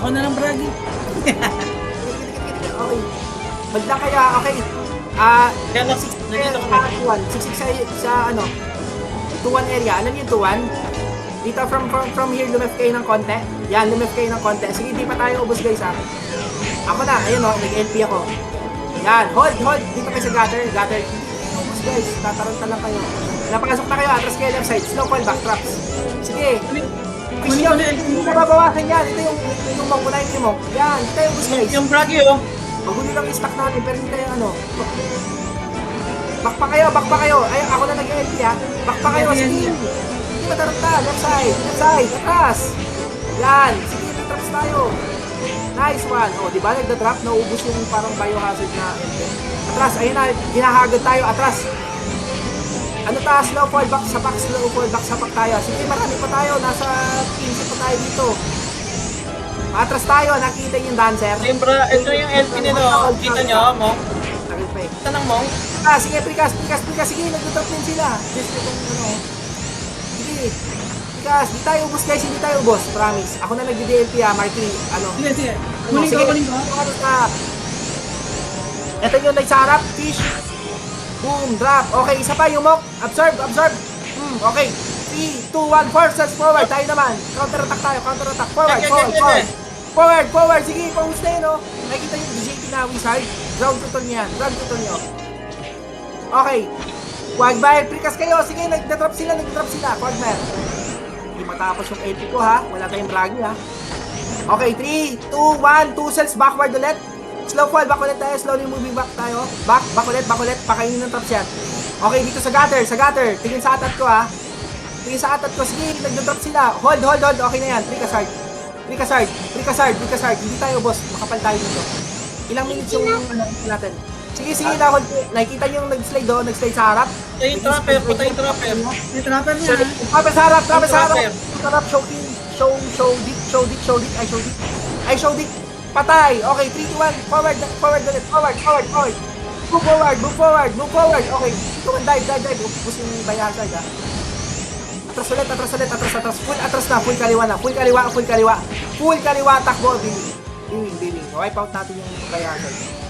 Ako na lang, Bragi. Okay. Banda kaya, okay. Kaya lang, nandito kami. 66 sa ano, 2-1 area. Alam niyo yung 2-1? Dito from here, lumef kayo ng konti. Yan, lumef kayo ng konti. Sige, di pa tayo ubos guys ha. Ako na, ayun o, nag-LP ako. Yan, hold. Dito kayo sa gutter. Ubos guys, tataranta lang kayo. Napakasok na kayo, atras kayo left side. Slow fall back, traps. Sige. Kunin ko na LP. Hindi na babawasan yan. Ito yung mong, kunahin yung mong. Yan, ito yung ubos guys. Yung Bragi, oh. Magulo lang yung stock natin, pero hindi tayo ano. Back pa kayo. Ay, ako na nag-LP ha. Back pa kayo, sige. Hindi mataranta, left side, atras. Yan, sige, may traps tayo. Nice one. O, di ba nagda-drop, naubos yung parang biohazard na LP. Atras, ayun na, ginahagad tayo, atras. Ano taas, slow fall back sa back, tayo. Sige, marami pa tayo, nasa 15 pa tayo dito. Atras tayo, nakita yung dancer. Ito yung LP nito, oh. Kita nyo, Mong. Takil pa eh. Tanang, Mong. Sige, precast. Sige, nag-drop din sila. Just itong ano. Sige. Precast. Hindi tayo ubos guys, hindi tayo ubos. Promise. Ako na nag-DLP Marky. Ano? Sige. Kunin ko. Ano ka? Ito yung nagsarap. Fish. Boom, drop. Okay, isa pa yung mock. Absorb. Okay. 3, 2, 1, forces forward. Tayo naman. Counter-attack tayo. Forward. Sige, pahus na yun, oh. Nakikita yung DJT na wizard. Ground tutor niyan. Okay. Quagmire, precast kayo. Sige, nag-drop sila. Quagmire. Hindi matapos yung LP ko, ha. Wala tayong Bragi, ha. Okay, 3, 2, 1. 2 cells backward ulit. Slow fall, back ulit tayo. Slowly moving back tayo. Back ulit. Pakainin ng traps yan. Okay, dito sa gutter. Tingin sa atat ko, ha. Sige, nagda-drop sila. Hold. Okay na yan. Precast hard. Hindi tayo, boss. Makapal tayo dito. Ilang minutes yung natin. Sige, na hold. Nakikita niyo yung nag-slide sa harap. Patay yung trapper. May trapper niya. Trapper sa harap. Harap, show deep. I show deep. Patay. Okay, 3, 2, 1. Forward ulit. Move forward. Okay. Ito man, dive. Ubus yung bayahasag, ha. Atras ulit. Full atras na. Full kaliwa. Takbo. Biling. Wipe out natin yung bayahasag.